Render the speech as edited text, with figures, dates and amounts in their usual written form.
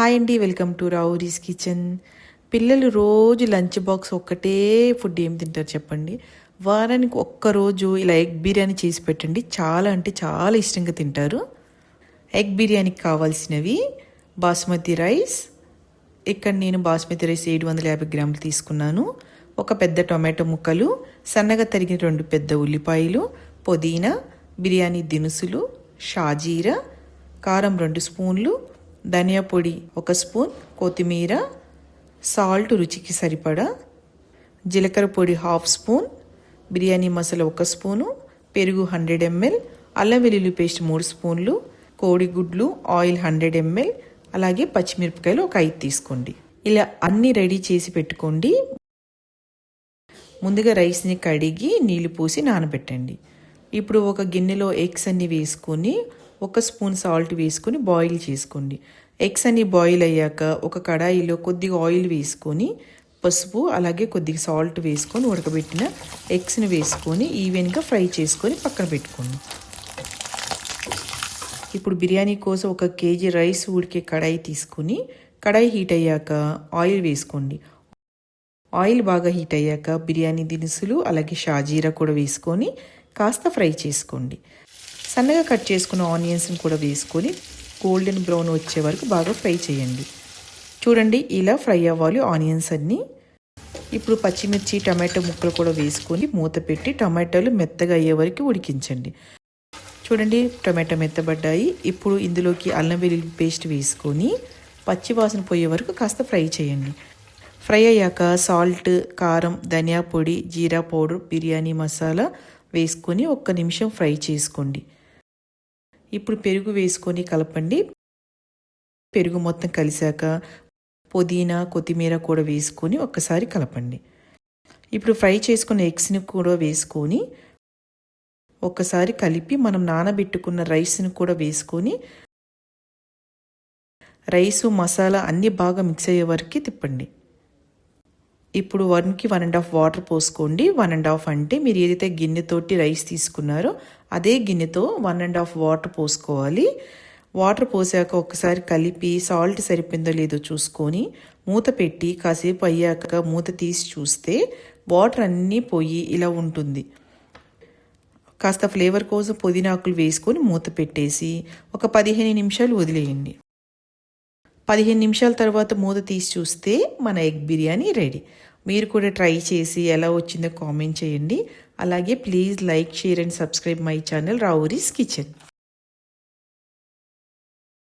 Hi అండి, welcome to Ravuri's kitchen. పిల్లలు రోజు లంచ్ బాక్స్ ఒక్కటే ఫుడ్ ఏం తింటారు చెప్పండి. వారానికి ఒక్కరోజు ఇలా ఎగ్ బిర్యానీ చేసి పెట్టండి, చాలా అంటే చాలా ఇష్టంగా తింటారు. ఎగ్ బిర్యానీకి కావాల్సినవి బాస్మతి రైస్. ఇక్కడ నేను బాస్మతి రైస్ 750 గ్రాములు తీసుకున్నాను. ఒక పెద్ద టొమాటో ముక్కలు, సన్నగా తరిగిన 2 పెద్ద ఉల్లిపాయలు, పుదీనా, బిర్యానీ దినుసులు, షాజీరా, కారం 2 స్పూన్లు, ధనియా పొడి 1 స్పూన్, కొత్తిమీర, సాల్ట్ రుచికి సరిపడా, జీలకర్ర పొడి 1/2 స్పూన్, బిర్యానీ మసాలా 1 స్పూను, పెరుగు 100 ml, అల్లం వెల్లుల్లి పేస్ట్ 3 స్పూన్లు, కోడిగుడ్లు, ఆయిల్ 100 ml, అలాగే పచ్చిమిరపకాయలు ఒక 5 తీసుకోండి. ఇలా అన్నీ రెడీ చేసి పెట్టుకోండి. ముందుగా రైస్ని కడిగి నీళ్లు పోసి నానబెట్టండి. ఇప్పుడు ఒక గిన్నెలో ఎగ్స్ అన్ని వేసుకొని 1 స్పూన్ సాల్ట్ వేసుకొని బాయిల్ చేసుకోండి. ఎగ్స్ అన్ని బాయిల్ అయ్యాక ఒక కడాయిలో కొద్దిగా ఆయిల్ వేసుకొని పసుపు అలాగే కొద్దిగా సాల్ట్ వేసుకొని ఉడకబెట్టిన ఎగ్స్ని వేసుకొని ఈవెన్గా ఫ్రై చేసుకొని పక్కన పెట్టుకోండి. ఇప్పుడు బిర్యానీ కోసం 1 కేజీ రైస్ ఉడికే కడాయి తీసుకుని కడాయి హీట్ అయ్యాక ఆయిల్ వేసుకోండి. ఆయిల్ బాగా హీట్ అయ్యాక బిర్యానీ దినుసులు అలాగే షాజీరా కూడా వేసుకొని కాస్త ఫ్రై చేసుకోండి. సన్నగా కట్ చేసుకున్న ఆనియన్స్ని కూడా వేసుకొని గోల్డెన్ బ్రౌన్ వచ్చే వరకు బాగా ఫ్రై చేయండి. చూడండి, ఇలా ఫ్రై అవ్వాలి ఆనియన్స్ అన్నీ. ఇప్పుడు పచ్చిమిర్చి, టమాటో ముక్కలు కూడా వేసుకొని మూత పెట్టి టమాటాలు మెత్తగా అయ్యే వరకు ఉడికించండి. చూడండి, టమాటో మెత్తబడ్డాయి. ఇప్పుడు ఇందులోకి అల్లం వెల్లుల్లి పేస్ట్ వేసుకొని పచ్చివాసన పోయే వరకు కాస్త ఫ్రై చేయండి. ఫ్రై అయ్యాక సాల్ట్, కారం, ధనియా పొడి, జీరా పౌడర్, బిర్యానీ మసాలా వేసుకొని 1 నిమిషం ఫ్రై చేసుకోండి. ఇప్పుడు పెరుగు వేసుకొని కలపండి. పెరుగు మొత్తం కలిసాక పుదీనా, కొత్తిమీర కూడా వేసుకొని ఒక్కసారి కలపండి. ఇప్పుడు ఫ్రై చేసుకున్న ఎగ్స్ని కూడా వేసుకొని ఒక్కసారి కలిపి మనం నానబెట్టుకున్న రైస్ని కూడా వేసుకొని రైసు మసాలా అన్నీ బాగా మిక్స్ అయ్యే వరకు తిప్పండి. ఇప్పుడు 1కి 1.5 వాటర్ పోసుకోండి. 1.5 అంటే మీరు ఏదైతే గిన్నెతోటి రైస్ తీసుకున్నారో అదే గిన్నెతో 1.5 వాటర్ పోసుకోవాలి. వాటర్ పోసాక ఒకసారి కలిపి సాల్ట్ సరిపోయిందో లేదో చూసుకొని మూత పెట్టి కాసేపు అయ్యాక మూత తీసి చూస్తే వాటర్ అన్నీ పోయి ఇలా ఉంటుంది. కాస్త ఫ్లేవర్ కోసం పుదీనాకులు వేసుకొని మూత పెట్టేసి ఒక 15 నిమిషాలు వదిలేయండి. 15 నిమిషాల తర్వాత మూత తీసి చూస్తే మన ఎగ్ బిర్యానీ రెడీ. మీరు కూడా ట్రై చేసి ఎలా వచ్చిందో కామెంట్ చేయండి. అలాగే please like, share and subscribe my channel Ravuri's kitchen.